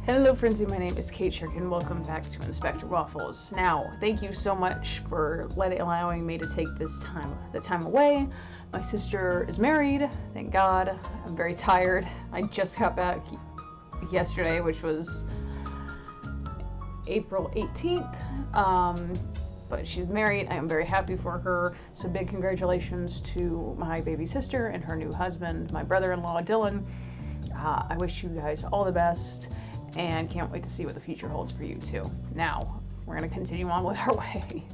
Hello Frenzy, my name is Kateshark and welcome back to Inspector Waffles. Now, thank you so much for allowing me to take the time away. My sister is married, thank God. I'm very tired. I just got back yesterday, which was April 18th. But she's married. I am very happy for her. So big congratulations to my baby sister and her new husband, my brother-in-law Dylan. I wish you guys all the best. And can't wait to see what the future holds for you too. Now, we're gonna continue on with our way.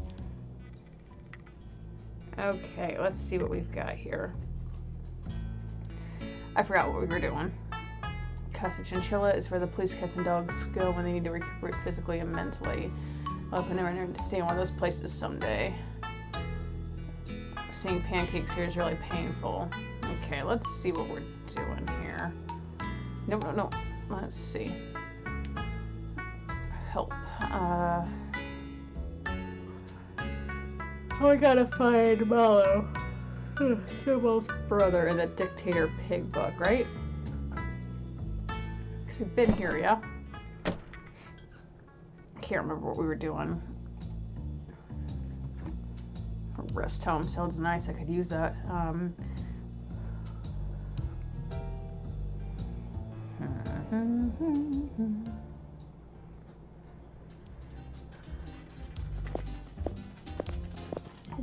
Okay, let's see what we've got here. I forgot what we were doing. Casa Chinchilla is where the police cats and dogs go when they need to recuperate physically and mentally. I hope I never need to stay in one of those places someday. Seeing pancakes here is really painful. Okay, let's see what we're doing here. No. Let's see. Help. Oh, I gotta find Mallow. Snowball's brother in the Dictator Pig book, right? Because we've been here, yeah? I can't remember what we were doing. A rest home sounds nice. I could use that.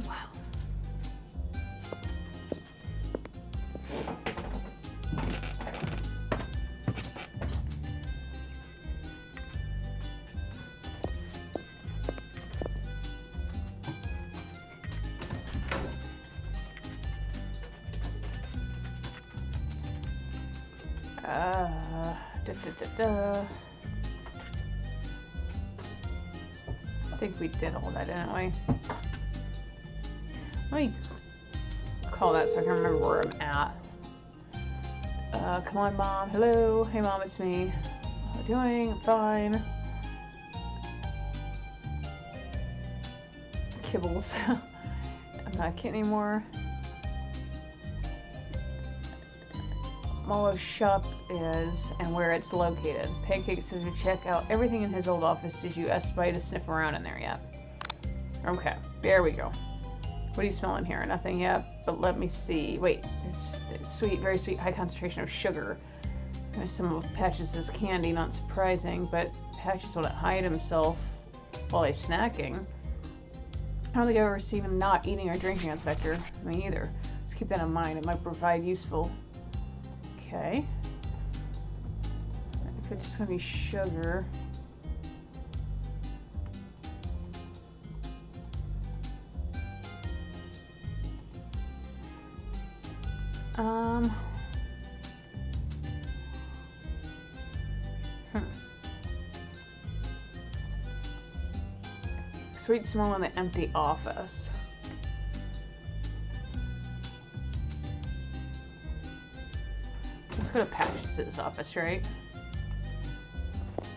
Wow. I think we did all that, didn't we? Let me call that so I can remember where I'm at. Come on, Mom. Hello. Hey, Mom, it's me. How are you doing? I'm fine. Kibbles. I'm not a kid anymore. Mallow's shop is and where it's located. Pancake says to check out everything in his old office. Did you espy to sniff around in there yet? Okay, there we go. What are you smelling here? Nothing yet, but let me see. Wait, it's sweet, very sweet, high concentration of sugar. There's some of Patches' candy, not surprising, but Patches wouldn't hide himself while he's snacking. I don't think I've ever seen him not eating or drinking, Inspector. Me either. Let's keep that in mind. It might provide useful. Okay. If it's just gonna be sugar. Sweet smell in the empty office. Let's go to Patches' office, right?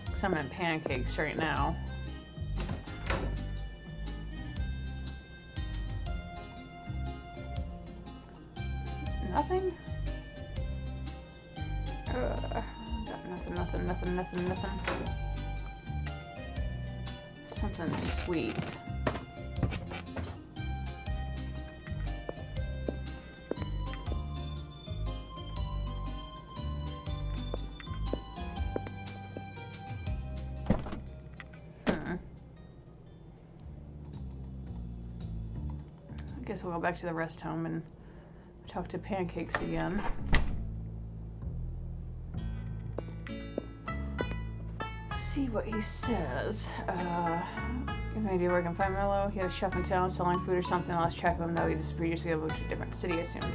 Because I'm in pancakes right now. Nothing? Got nothing. Something sweet. I guess we'll go back to the rest home and talk to Pancakes again. See what he says. You have any idea where I can find Mello? He had a shop in town selling food or something. I lost track of him though. He disappeared years ago, moved to a different city, I assumed.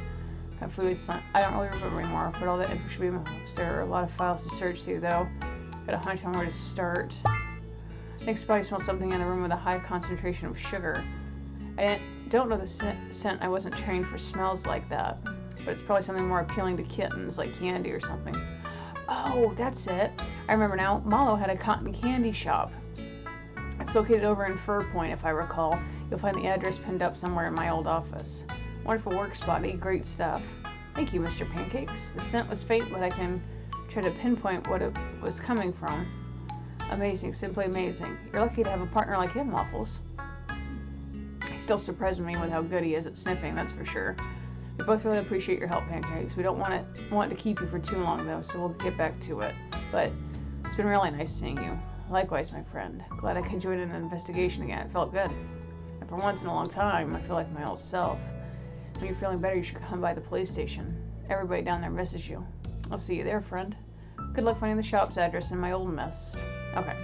Got food, I don't really remember anymore, but all that info should be in my house. There are a lot of files to search through though. Got a hunch on where to start. Next body smells something in a room with a high concentration of sugar. I don't know the scent. I wasn't trained for smells like that. But it's probably something more appealing to kittens, like candy or something. Oh, that's it. I remember now. Mallow had a cotton candy shop. It's located over in Fur Point, if I recall. You'll find the address pinned up somewhere in my old office. Wonderful work, Spotty. Great stuff. Thank you, Mr. Pancakes. The scent was faint, but I can try to pinpoint what it was coming from. Amazing, simply amazing. You're lucky to have a partner like him, Waffles. He still surprises me with how good he is at sniffing, that's for sure. We both really appreciate your help, Pancakes. We don't want to keep you for too long, though, so we'll get back to it. But it's been really nice seeing you. Likewise, my friend. Glad I could join in an investigation again. It felt good. And for once in a long time, I feel like my old self. When you're feeling better, you should come by the police station. Everybody down there misses you. I'll see you there, friend. Good luck finding the shop's address in my old mess. Okay.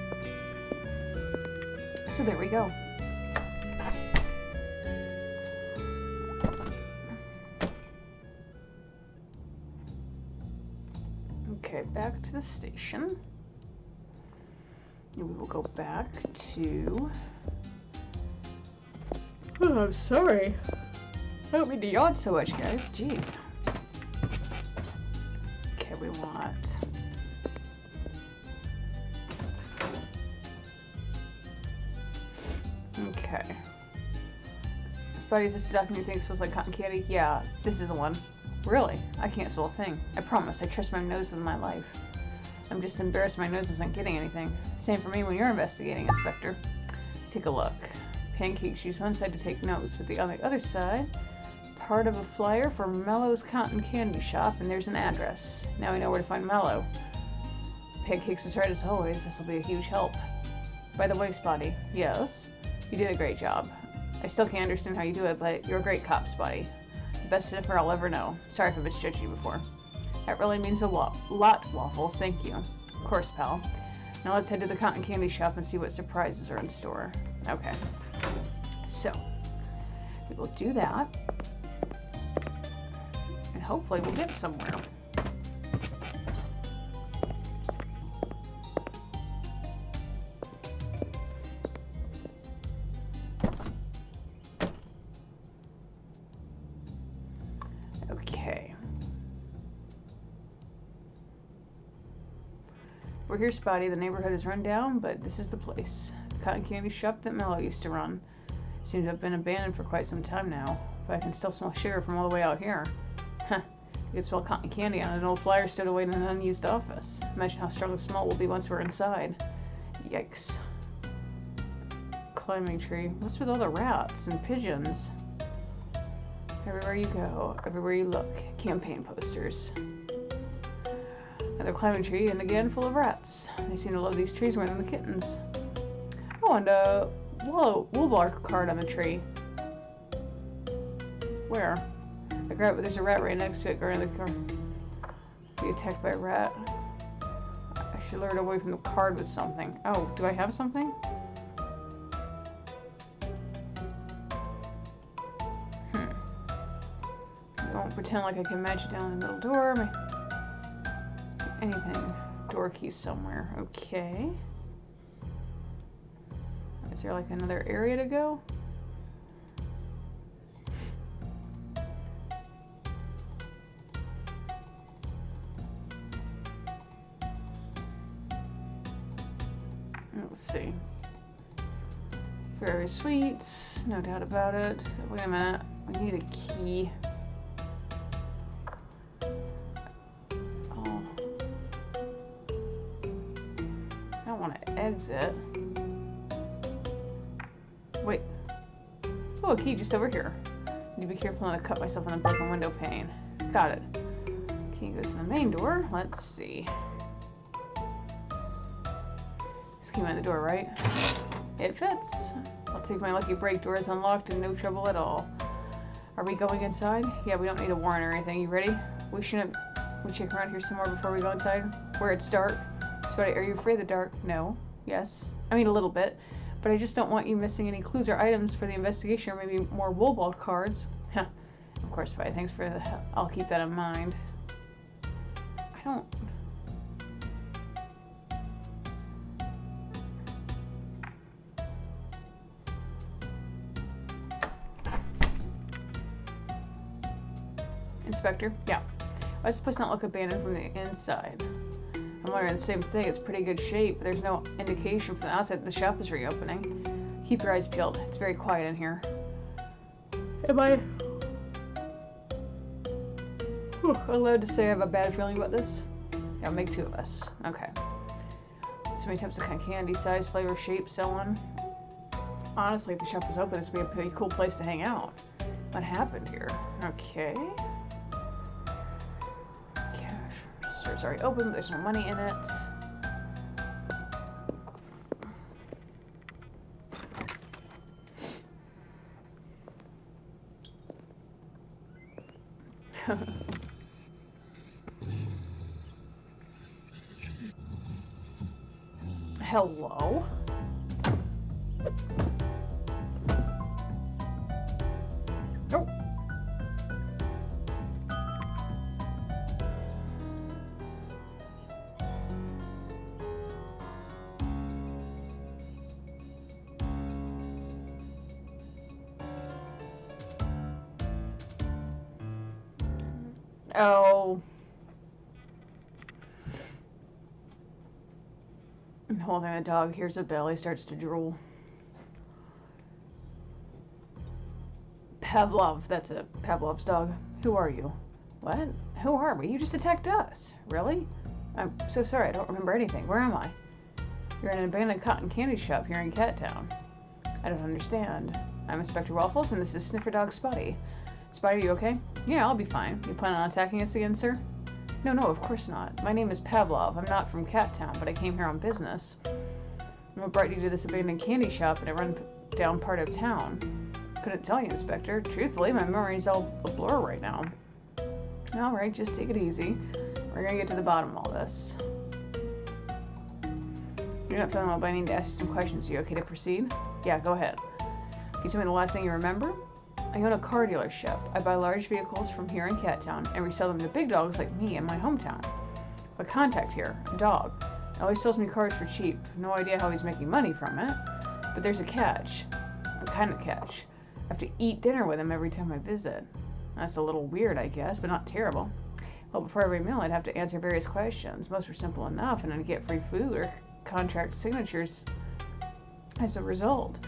So there we go. Okay, back to the station. And we will go back to... Oh, I'm sorry. I don't mean to yawn so much, guys. Jeez. Okay, we want... Okay. Spuddy, is this the document you think smells like cotton candy? Yeah, this is the one. Really? I can't smell a thing. I promise. I trust my nose with my life. I'm just embarrassed my nose isn't getting anything. Same for me when you're investigating, Inspector. Take a look. Pancakes use one side to take notes, but on the other side, part of a flyer for Mellow's Cotton Candy Shop, and there's an address. Now we know where to find Mellow. Pancakes was right as always. This will be a huge help. By the way, Spotty. Yes? You did a great job. I still can't understand how you do it, but you're a great cop, Spotty. The best sniffer I'll ever know. Sorry if I've misjudged you before. That really means a lot, Waffles. Thank you. Of course, pal. Now let's head to the cotton candy shop and see what surprises are in store. Okay. So, we will do that. And hopefully we'll get somewhere. Okay. We're here, Spotty. The neighborhood is run down, but this is the place. The cotton candy shop that Mellow used to run. Seems to have been abandoned for quite some time now, but I can still smell sugar from all the way out here. Huh. You can smell cotton candy on an old flyer stowed away in an unused office. Imagine how strong the smell will be once we're inside. Yikes. Climbing tree. What's with all the rats and pigeons? Everywhere you go, everywhere you look, campaign posters. Another climbing tree, and again full of rats. They seem to love these trees more than the kittens. Oh, and a woolbark card on the tree. Where? I grab it. There's a rat right next to it. Guarding the car. Be attacked by a rat. I should lure it away from the card with something. Oh, do I have something? I won't pretend like I can match it down the middle door. Anything. Door key somewhere. Okay. Is there like another area to go? Let's see. Very sweet, no doubt about it. Wait a minute, we need a key. Oh. I don't want to exit. Wait. Oh, a key just over here. Need to be careful not to cut myself on the broken window pane. Got it. Key goes to the main door. Let's see. This key on the door, right? It fits. I'll take my lucky break. Door is unlocked and no trouble at all. Are we going inside? Yeah, we don't need a warrant or anything. You ready? We check around here some more before we go inside? Where it's dark? Spotty, are you afraid of the dark? No. Yes. I mean, a little bit. But I just don't want you missing any clues or items for the investigation, or maybe more wool ball cards. Huh. Of course, Spotty. Thanks for the help. I'll keep that in mind. I don't... Inspector? Yeah. Why does this place not look abandoned from the inside? I'm wondering the same thing. It's pretty good shape, but there's no indication from the outside that the shop is reopening. Keep your eyes peeled. It's very quiet in here. Am I allowed to say I have a bad feeling about this? Yeah, make two of us. Okay. So many types of kind of candy, size, flavor, shape, so on. Honestly, if the shop was open, this would be a pretty cool place to hang out. What happened here? Okay. Cash register's already open, but there's no money in it. Hello? Oh. Oh. I'm holding the dog, hears a bell, he starts to drool. Pavlov, that's it. Pavlov's dog. Who are you? What? Who are we? You just attacked us. Really? I'm so sorry, I don't remember anything. Where am I? You're in an abandoned cotton candy shop here in Cat Town. I don't understand. I'm Inspector Waffles, and this is Sniffer Dog Spotty. Spotty, you okay? Yeah, I'll be fine. You plan on attacking us again, sir? No, of course not. My name is Pavlov. I'm not from Cat Town, but I came here on business. I'm what brought you to this abandoned candy shop in a run-down part of town. Couldn't tell you, Inspector. Truthfully, my memory's all a blur right now. Alright, just take it easy. We're gonna get to the bottom of all this. You're not feeling well, but I need to ask you some questions. Are you okay to proceed? Yeah, go ahead. Can you tell me the last thing you remember? I own a car dealership. I buy large vehicles from here in Cat Town and resell them to big dogs like me in my hometown. A contact here, a dog. He always sells me cars for cheap. No idea how he's making money from it. But there's a catch. A kind of catch. I have to eat dinner with him every time I visit. That's a little weird, I guess, but not terrible. Well, before every meal, I'd have to answer various questions. Most were simple enough, and I'd get free food or contract signatures as a result.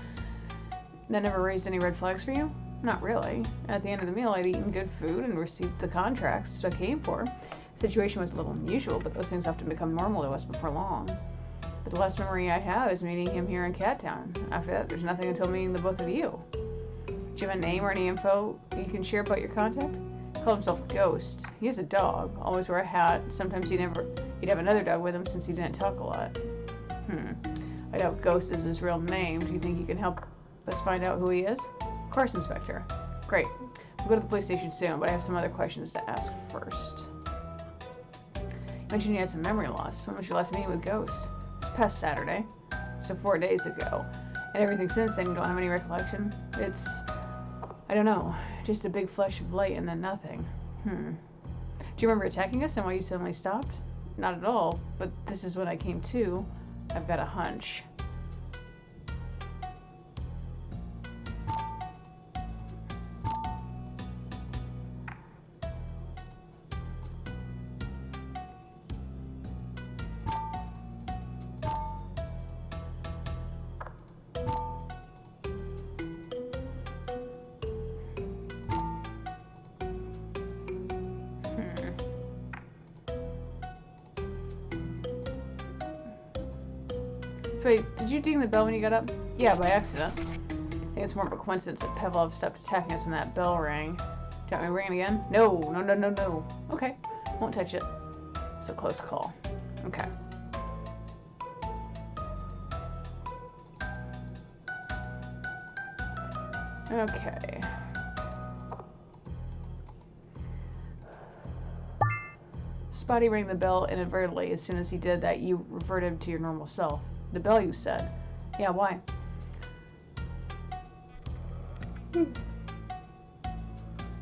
That never raised any red flags for you? Not really. At the end of the meal, I'd eaten good food and received the contracts I came for. The situation was a little unusual, but those things often become normal to us before long. But the last memory I have is meeting him here in Cat Town. After that, there's nothing until meeting the both of you. Do you have a name or any info you can share about your contact? He called himself Ghost. He has a dog, always wear a hat. Sometimes he'd have another dog with him since he didn't talk a lot. I doubt Ghost is his real name. Do you think you can help us find out who he is? Of course, Inspector. Great. We'll go to the police station soon, but I have some other questions to ask first. You mentioned you had some memory loss. When was your last meeting with Ghost? This past Saturday. So 4 days ago. And everything since then, you don't have any recollection? It's... I don't know. Just a big flash of light and then nothing. Do you remember attacking us and why you suddenly stopped? Not at all, but this is when I came to. I've got a hunch. Wait, did you ding the bell when you got up? Yeah, by accident. I think it's more of a coincidence that Pavlov stopped attacking us when that bell rang. Do you want me to ring it again? No. Okay, won't touch it. It's a close call. Okay. Okay. Spotty rang the bell inadvertently. As soon as he did that, you reverted to your normal self. The bell, you said. Yeah, why?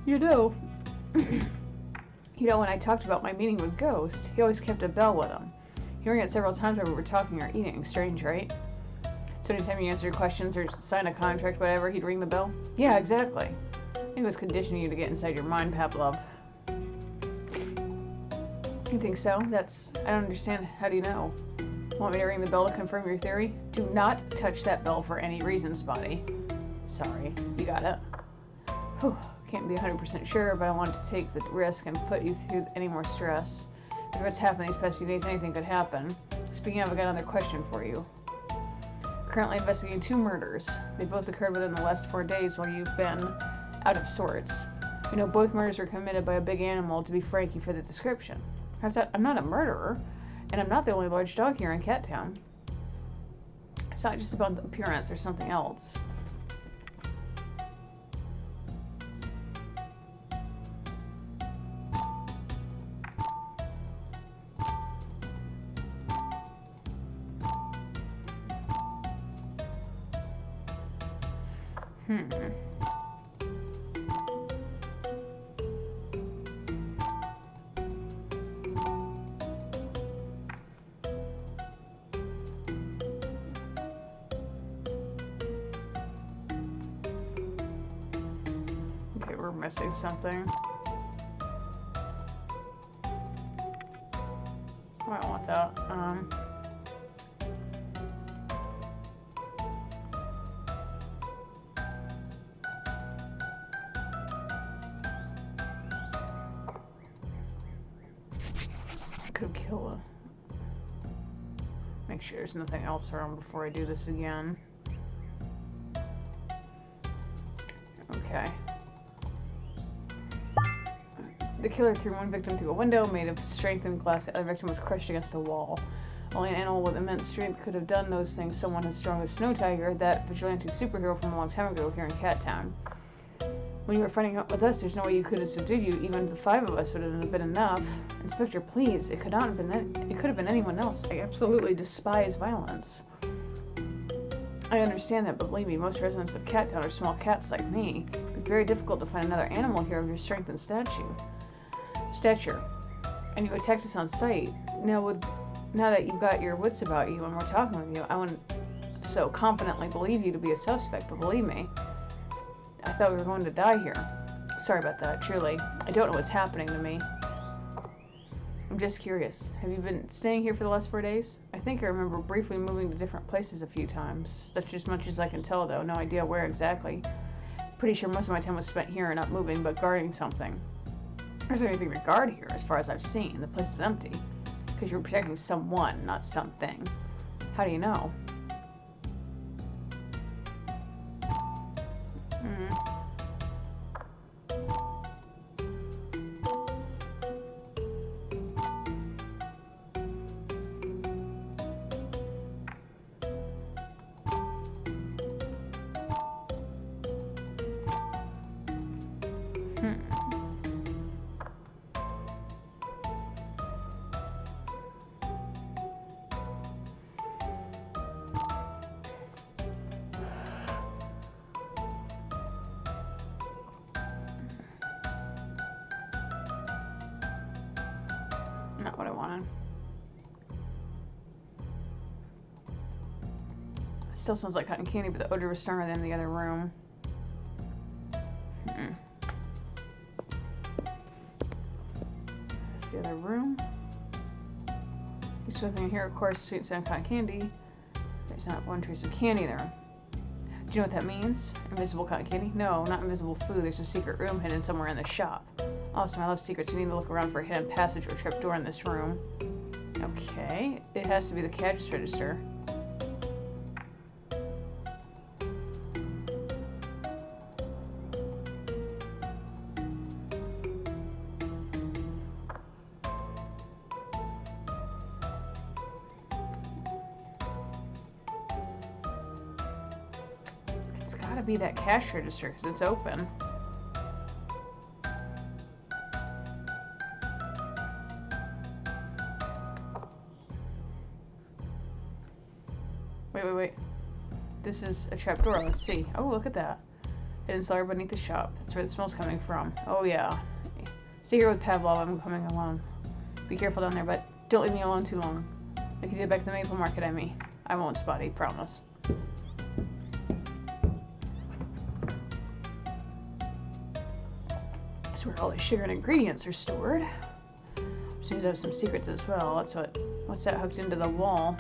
You know. You know, when I talked about my meeting with Ghost, he always kept a bell with him. He rang it several times while we were talking or eating. Strange, right? So anytime you answered questions or signed a contract, whatever, he'd ring the bell? Yeah, exactly. I think it was conditioning you to get inside your mind, Pavlov. You think so? I don't understand. How do you know? Want me to ring the bell to confirm your theory? Do not touch that bell for any reason, Spotty. Sorry. You got it? Whew. Can't be 100% sure, but I want to take the risk and put you through any more stress. If what's happened these past few days, anything could happen. Speaking of, I got another question for you. Currently investigating 2 murders. They both occurred within the last 4 days while you've been out of sorts. You know, both murders were committed by a big animal. To be frank, you fit the description. How's that? I'm not a murderer, and I'm not the only large dog here in Cat Town. It's not just about the appearance, there's something else. Okay, we're missing something. I don't want that. Could kill a... Make sure there's nothing else around before I do this again. Okay. The killer threw one victim through a window made of strengthened glass. The other victim was crushed against a wall. Only an animal with immense strength could have done those things. Someone as strong as Snow Tiger, that vigilante superhero from a long time ago here in Cat Town. When you were fighting up with us, there's no way you could have subdued you. Even the 5 of us would have been enough. Inspector, please. It could not have been. It could have been anyone else. I absolutely despise violence. I understand that, but believe me, most residents of Cat Town are small cats like me. It'd be very difficult to find another animal here of your strength and stature. And you attacked us on sight. Now that you've got your wits about you and we're talking with you, I wouldn't so confidently believe you to be a suspect, but believe me, I thought we were going to die here. Sorry about that, truly. I don't know what's happening to me. I'm just curious. Have you been staying here for the last 4 days? I think I remember briefly moving to different places a few times. That's as much as I can tell, though. No idea where exactly. Pretty sure most of my time was spent here and not moving, but guarding something. There's anything to guard here, as far as I've seen. The place is empty. Because you're protecting someone, not something. How do you know? Not what I wanted. It still smells like cotton candy, but the odor was stronger than the other room. That's the other room. There's something here, of course, sweet and sound cotton candy. There's not one trace of candy there. Do you know what that means? Invisible cotton candy? No, not invisible food. There's a secret room hidden somewhere in the shop. Awesome, I love secrets. We need to look around for a hidden passage or trapdoor in this room. Okay, it has to be the cash register. It's gotta be that cash register because it's open. Wait. This is a trapdoor. Let's see. Oh, look at that. Hidden cellar beneath the shop. That's where the smell's coming from. Oh, yeah. Stay here with Pavlov. I'm coming alone. Be careful down there, but don't leave me alone too long. I can get back to the Maple Market, I mean. I won't, Spotty. Promise. That's where all the sugar and ingredients are stored. Seems to have some secrets as well. What's that hooked into the wall?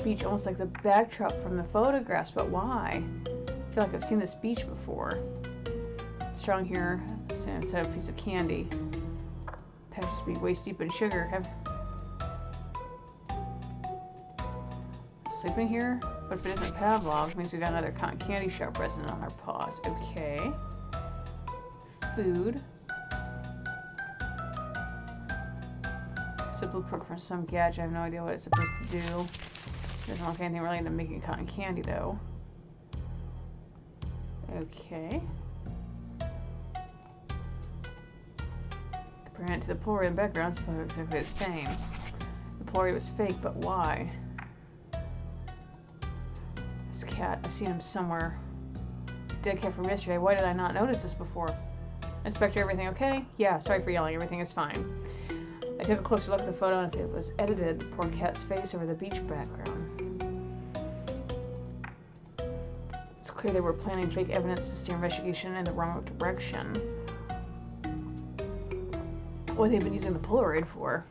Beach, almost like the backdrop from the photographs, but why? I feel like I've seen this beach before. Strong here, instead of a piece of candy. be waist deep in sugar. Sleeping here? But if it isn't Pavlov, it means we got another cotton candy shop resident on our paws. Okay. Food. It's a blueprint for some gadget. I have no idea what it's supposed to do. Doesn't look anything related to making cotton candy, though. Okay. Comparing it to the Polaroid in the background, it's exactly the same. The Polaroid was fake, but why? This cat, I've seen him somewhere. Dead cat from yesterday. Why did I not notice this before? Inspector, everything okay? Yeah, sorry for yelling. Everything is fine. I took a closer look at the photo, and if it was edited, the poor cat's face over the beach background. It's clear they were planning fake evidence to steer investigation in the wrong direction. What they've been using the Polaroid for.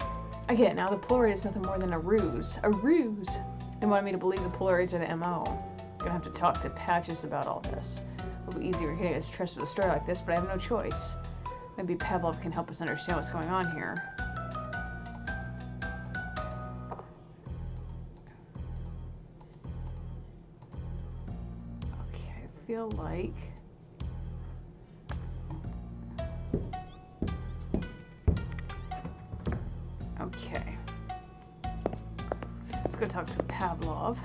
I get it now, the Polaroid is nothing more than a ruse. A ruse! They wanted me to believe the Polaroids are the MO. I'm gonna have to talk to Patches about all this. It'll be easier getting his trust with a story like this, but I have no choice. Maybe Pavlov can help us understand what's going on here. Okay, I feel like... Okay. Let's go talk to Pavlov.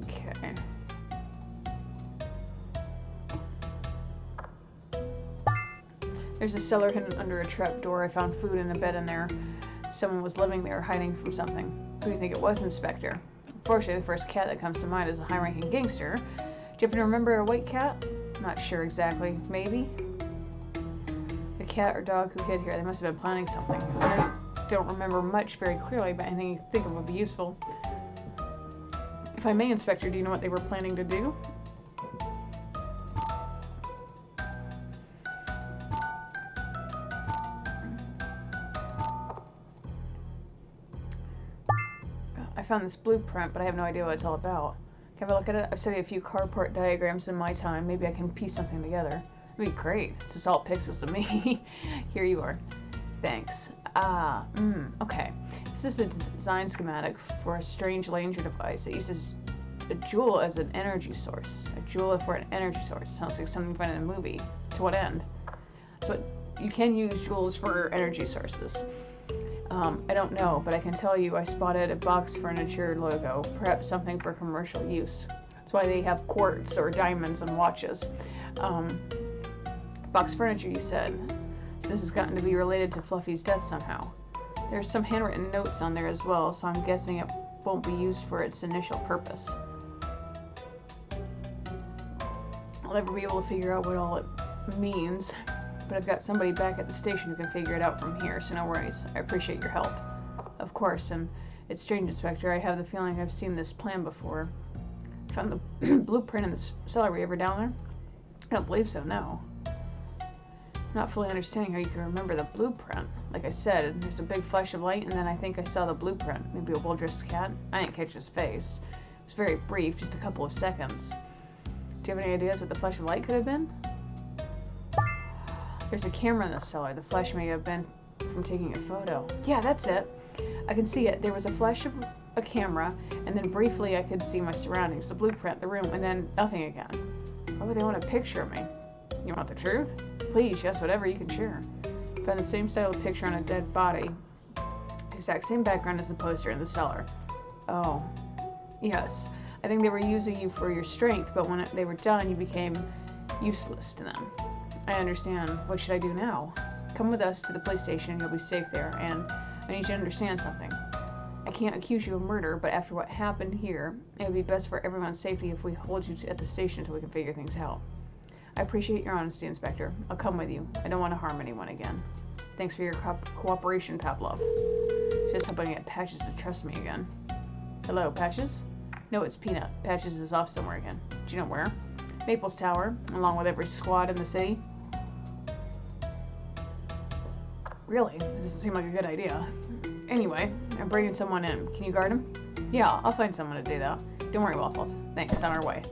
Okay. There's a cellar hidden under a trap door. I found food in the bed in there. Someone was living there, hiding from something. Who do you think it was, Inspector? Unfortunately, the first cat that comes to mind is a high-ranking gangster. Do you happen to remember a white cat? Not sure exactly. Maybe? The cat or dog who hid here. They must have been planning something. I don't remember much very clearly, but anything you think of would be useful. If I may, Inspector, do you know what they were planning to do? I found this blueprint, but I have no idea what it's all about. Can I have a look at it? I've studied a few car part diagrams in my time. Maybe I can piece something together. That'd be great. It's just all pixels to me. Here you are. Thanks. Okay. This is a design schematic for a strange laser device. It uses a jewel as an energy source. A jewel for an energy source. Sounds like something you find in a movie. To what end? So you can use jewels for energy sources. I don't know, but I can tell you I spotted a box furniture logo. Perhaps something for commercial use. That's why they have quartz or diamonds and watches. Box furniture, you said. So this has gotten to be related to Fluffy's death somehow. There's some handwritten notes on there as well, so I'm guessing it won't be used for its initial purpose. I'll never be able to figure out what all it means, but I've got somebody back at the station who can figure it out from here, so no worries. I appreciate your help. Of course, and it's strange, Inspector. I have the feeling I've seen this plan before. Found the blueprint in the cellar. Were you ever down there? I don't believe so, no. Not fully understanding how you can remember the blueprint. Like I said, there's a big flash of light, and then I think I saw the blueprint. Maybe a well-dressed cat? I didn't catch his face. It was very brief, just a couple of seconds. Do you have any ideas what the flash of light could have been? There's a camera in the cellar. The flash may have been from taking a photo. Yeah, that's it. I can see it. There was a flash of a camera, and then briefly I could see my surroundings, the blueprint, the room, and then nothing again. Why would they want a picture of me? You want the truth? Please, yes, whatever you can share. Found the same style of picture on a dead body. Exact same background as the poster in the cellar. Oh. Yes. I think they were using you for your strength, but when they were done, you became useless to them. I understand. What should I do now? Come with us to the police station and you'll be safe there, and I need you to understand something. I can't accuse you of murder, but after what happened here, it would be best for everyone's safety if we hold you at the station until we can figure things out. I appreciate your honesty, Inspector. I'll come with you. I don't want to harm anyone again. Thanks for your cooperation, Pavlov. Just hoping to get Patches to trust me again. Hello, Patches? No, it's Peanut. Patches is off somewhere again. Do you know where? Maples Tower, along with every squad in the city. Really? It doesn't seem like a good idea. Anyway, I'm bringing someone in. Can you guard him? Yeah, I'll find someone to do that. Don't worry, Waffles. Thanks, on our way.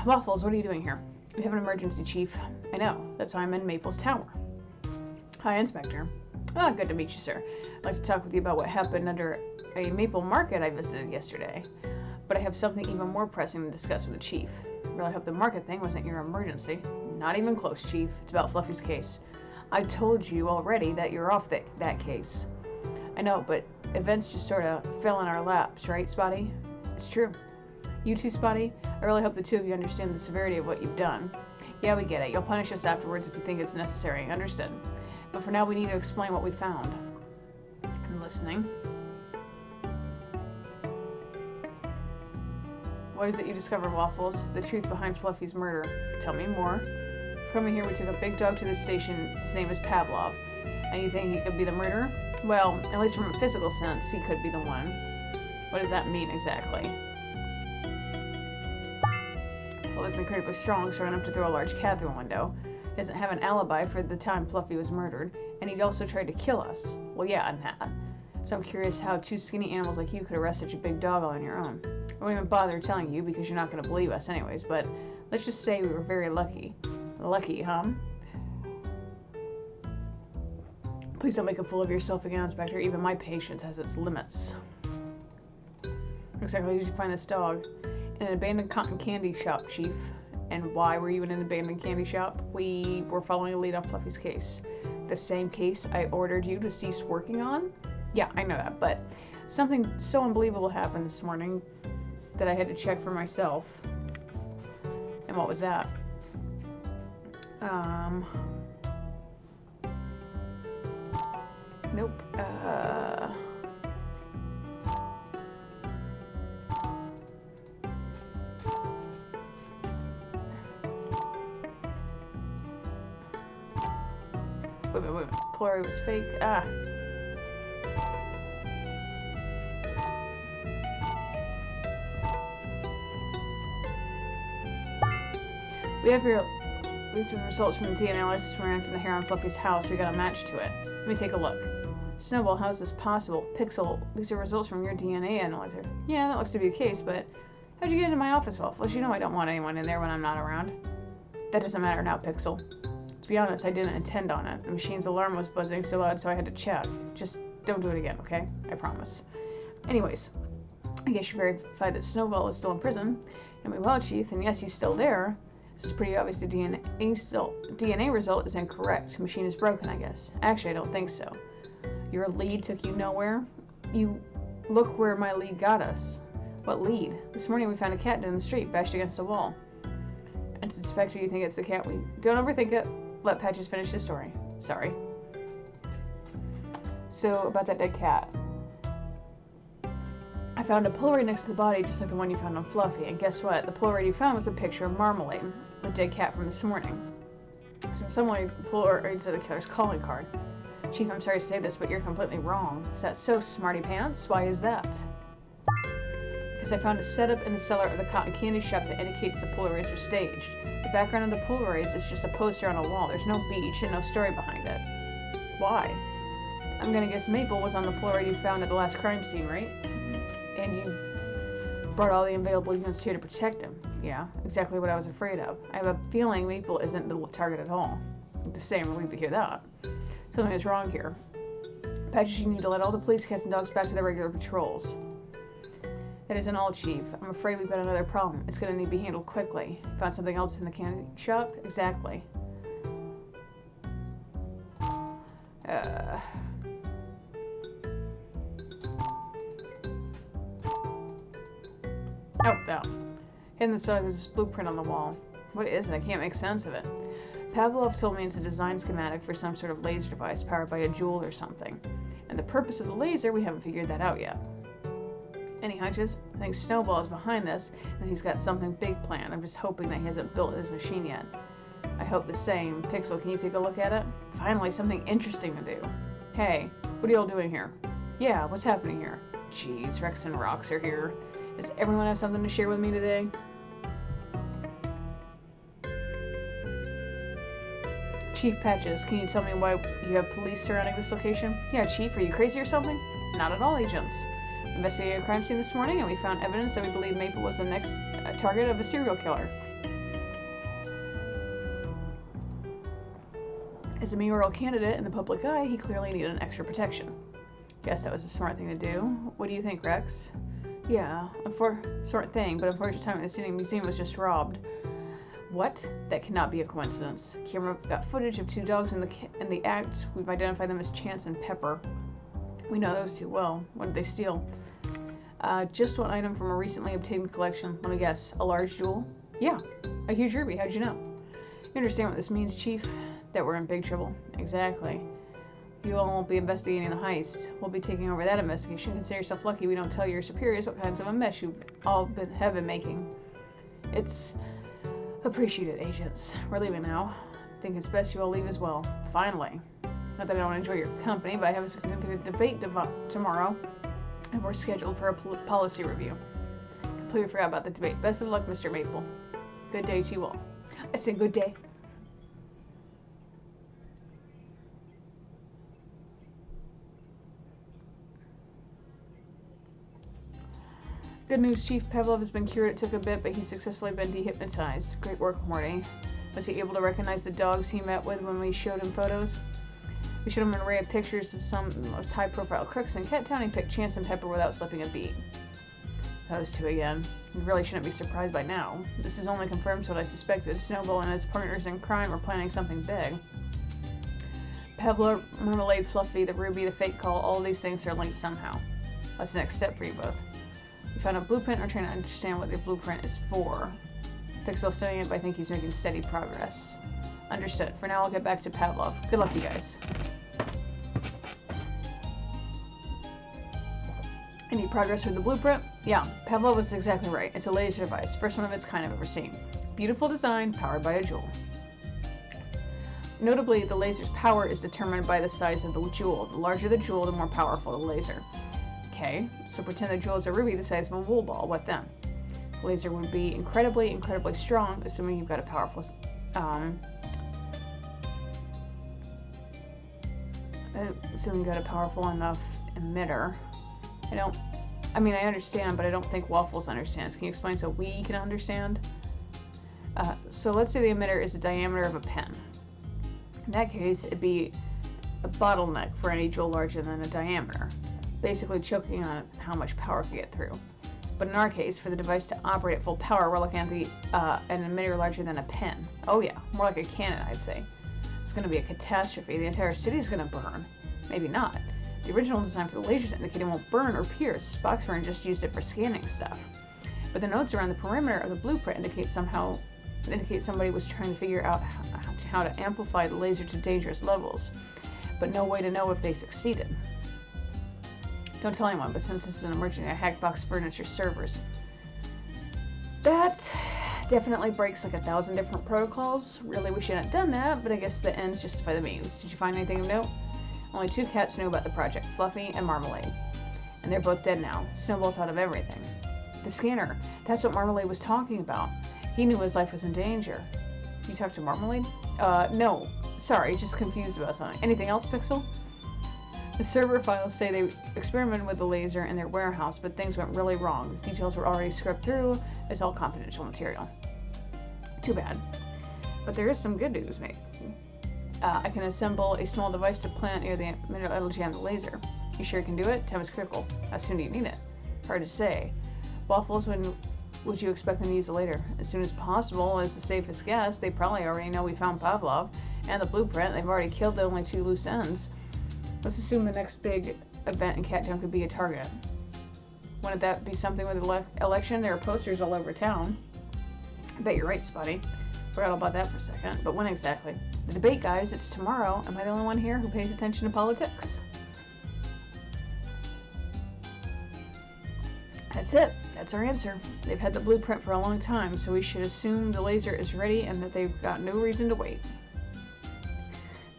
Waffles, what are you doing here? We have an emergency, Chief. I know. That's why I'm in Maple's tower. Hi, Inspector. Ah, good to meet you, sir. I'd like to talk with you about what happened under a maple market I visited yesterday. But I have something even more pressing to discuss with the Chief. I really hope the market thing wasn't your emergency. Not even close, Chief. It's about Fluffy's case. I told you already that you're off that case. I know, but events just sort of fell in our laps, right, Spotty? It's true. You too, Spotty? I really hope the two of you understand the severity of what you've done. Yeah, we get it. You'll punish us afterwards if you think it's necessary. Understood. But for now, we need to explain what we found. I'm listening. What is it you discovered, Waffles? The truth behind Fluffy's murder. Tell me more. Coming here, we took a big dog to the station. His name is Pavlov. And you think he could be the murderer? Well, at least from a physical sense, he could be the one. What does that mean exactly? Well, it's incredibly strong, strong enough to throw a large cat through a window. He doesn't have an alibi for the time Fluffy was murdered, and he'd also tried to kill us. Well, yeah, and that. So I'm curious how two skinny animals like you could arrest such a big dog all on your own. I won't even bother telling you because you're not going to believe us anyways, but let's just say we were very lucky. Lucky, huh? Please don't make a fool of yourself again, Inspector. Even my patience has its limits. Exactly, did you find this dog? In an abandoned cotton candy shop, Chief. And why were you in an abandoned candy shop? We were following a lead on Fluffy's case. The same case I ordered you to cease working on? Yeah, I know that, but something so unbelievable happened this morning that I had to check for myself. And what was that? Nope. Wait a minute. Polaroid was fake. Ah. We have here recent results from the DNA analysis we ran from the hair on Fluffy's house. We got a match to it. Let me take a look. Snowball, how is this possible? Pixel, these are results from your DNA analyzer. Yeah, that looks to be the case, but how'd you get into my office, Waffles? You know I don't want anyone in there when I'm not around. That doesn't matter now, Pixel. To be honest, I didn't intend on it. The machine's alarm was buzzing so loud, so I had to check. Just don't do it again, okay? I promise. Anyways, I guess you verified that Snowball is still in prison. And we well, Chief, and yes, he's still there. It's pretty obvious the DNA result is incorrect. The machine is broken, I guess. Actually, I don't think so. Your lead took you nowhere. You look where my lead got us. What lead? This morning we found a cat in the street, bashed against a wall. And Inspector, you think it's the cat we... Don't overthink it. Let Patches finish his story. Sorry. So, about that dead cat. I found a Polaroid next to the body, just like the one you found on Fluffy. And guess what? The Polaroid you found was a picture of Marmalade, the dead cat from this morning. So in some way, the Polaroids are the killer's calling card. Chief, I'm sorry to say this, but you're completely wrong. Is that so, smarty pants? Why is that? Because I found a setup in the cellar of the cotton candy shop that indicates the Polaroids are staged. The background of the Polaroids is just a poster on a wall. There's no beach and no story behind it. Why? I'm gonna guess Maple was on the Polaroid you found at the last crime scene, right? And you brought all the available units here to protect him. Yeah, exactly what I was afraid of. I have a feeling Maple isn't the target at all. To say I'm relieved to hear that. Something is wrong here. Patches, you need to let all the police cats and dogs back to their regular patrols. That isn't all, Chief. I'm afraid we've got another problem. It's going to need to be handled quickly. Found something else in the candy shop? Exactly. Oh, no. In the cellar, there's this blueprint on the wall. What is it? I can't make sense of it. Pavlov told me it's a design schematic for some sort of laser device powered by a jewel or something. And the purpose of the laser, we haven't figured that out yet. Any hunches? I think Snowball is behind this, and he's got something big planned. I'm just hoping that he hasn't built his machine yet. I hope the same. Pixel, can you take a look at it? Finally, something interesting to do. Hey, what are y'all doing here? Yeah, what's happening here? Jeez, Rex and Rox are here. Does everyone have something to share with me today? Chief Patches, can you tell me why you have police surrounding this location? Yeah, Chief, are you crazy or something? Not at all, agents. We investigated a crime scene this morning and we found evidence that we believe Maple was the next target of a serial killer. As a mayoral candidate in the public eye, he clearly needed an extra protection. Guess that was a smart thing to do. What do you think, Rex? Yeah, smart thing, but unfortunate time the city museum was just robbed. What? That cannot be a coincidence. Camera got footage of 2 dogs in the act. We've identified them as Chance and Pepper. We know those 2 well. What did they steal? Just one item from a recently obtained collection. Let me guess. A large jewel? Yeah. A huge ruby. How'd you know? You understand what this means, Chief? That we're in big trouble. Exactly. You all won't be investigating the heist. We'll be taking over that investigation. Consider yourself lucky we don't tell your superiors what kinds of a mess you all have been making. It's appreciated, agents. We're leaving now. I think it's best you all leave as well. Finally. Not that I don't enjoy your company, but I have a significant debate tomorrow, and we're scheduled for a policy review. Completely forgot about the debate. Best of luck, Mr. Maple. Good day to you all. I say good day. Good news, Chief. Pavlov has been cured. It took a bit, but he's successfully been dehypnotized. Great work, Morty. Was he able to recognize the dogs he met with when we showed him photos? We showed him an array of pictures of some of the most high-profile crooks in Cat Town. He picked Chance and Pepper without slipping a beat. Those 2 again. You really shouldn't be surprised by now. This has only confirmed what I suspected. Snowball and his partners in crime are planning something big. Pavlov, Marmalade, Fluffy, the Ruby, the fake call, all of these things are linked somehow. What's the next step for you both? We found a blueprint. We're trying to understand what the blueprint is for. Pixel's studying it, but I think he's making steady progress. Understood. For now, I'll get back to Pavlov. Good luck, you guys. Any progress with the blueprint? Yeah, Pavlov was exactly right. It's a laser device. First one of its kind I've ever seen. Beautiful design, powered by a jewel. Notably, the laser's power is determined by the size of the jewel. The larger the jewel, the more powerful the laser. Okay, so pretend the jewel is a ruby the size of a wool ball. What then? The laser would be incredibly, incredibly strong, assuming you've got a powerful, enough emitter. I mean, I understand, but I don't think Waffles understands. Can you explain so we can understand? So let's say the emitter is the diameter of a pen. In that case, it'd be a bottleneck for any jewel larger than a diameter, basically choking on how much power can get through. But in our case, for the device to operate at full power, we're looking at an emitter larger than a pen. Oh yeah, more like a cannon, I'd say. It's going to be a catastrophe. The entire city's going to burn. Maybe not. The original design for the laser's indicator won't burn or pierce. Boxer just used it for scanning stuff. But the notes around the perimeter of the blueprint indicate somebody was trying to figure out how to amplify the laser to dangerous levels, but no way to know if they succeeded. Don't tell anyone, but since this is an emergency, I hacked Box Furniture servers. That definitely breaks like 1,000 different protocols. Really, we shouldn't have done that, but I guess the ends justify the means. Did you find anything of note? Only 2 cats knew about the project, Fluffy and Marmalade. And they're both dead now. Snowball thought of everything. The scanner. That's what Marmalade was talking about. He knew his life was in danger. You talked to Marmalade? No. Sorry, just confused about something. Anything else, Pixel? The server files say they experimented with the laser in their warehouse, but things went really wrong. Details were already scrubbed through. It's all confidential material. Too bad. But there is some good news, mate. I can assemble a small device to plant near the mineral energy on the laser. You sure you can do it? Time is critical. How soon do you need it? Hard to say. Waffles, when would you expect them to use it later? As soon as possible is the safest guess. They probably already know we found Pavlov and the blueprint. They've already killed the only 2 loose ends. Let's assume the next big event in Cat Town could be a target. Wouldn't that be something with the election? There are posters all over town. I bet you're right, Spotty. Forgot all about that for a second. But when exactly? The debate, guys. It's tomorrow. Am I the only one here who pays attention to politics? That's it. That's our answer. They've had the blueprint for a long time, so we should assume the laser is ready and that they've got no reason to wait.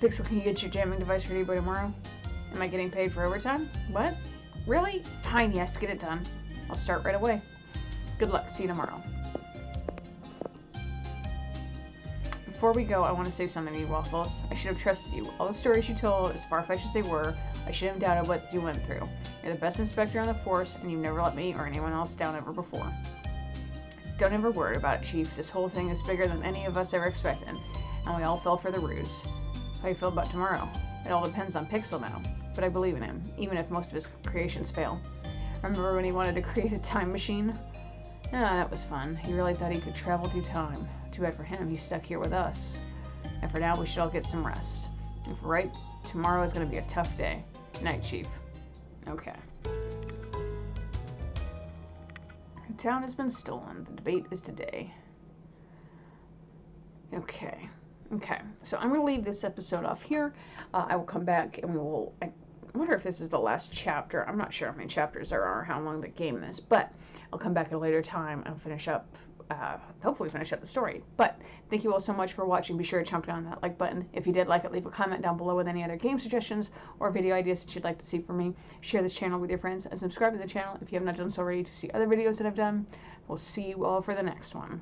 Pixel, can you get your jamming device ready by tomorrow? Am I getting paid for overtime? What? Really? Fine, yes, get it done. I'll start right away. Good luck. See you tomorrow. Before we go, I want to say something to you, Waffles. I should have trusted you. All the stories you told, as far-fetched as they were, I should have doubted what you went through. You're the best inspector on the force, and you've never let me or anyone else down ever before. Don't ever worry about it, Chief. This whole thing is bigger than any of us ever expected, and we all fell for the ruse. How you feel about tomorrow? It all depends on Pixel now, but I believe in him, even if most of his creations fail. Remember when he wanted to create a time machine? Ah, that was fun. He really thought he could travel through time. Too bad for him, he's stuck here with us. And for now, we should all get some rest. If we're right, tomorrow is going to be a tough day. Night, Chief. Okay. The town has been stolen. The debate is today. Okay. Okay. So I'm going to leave this episode off here. I will come back and we will... I wonder if this is the last chapter. I'm not sure how many chapters there are, how long the game is, but I'll come back at a later time and finish up, hopefully finish up the story. But thank you all so much for watching. Be sure to jump down that like button. If you did like it, leave a comment down below with any other game suggestions or video ideas that you'd like to see from me. Share this channel with your friends and subscribe to the channel if you have not done so already to see other videos that I've done. We'll see you all for the next one.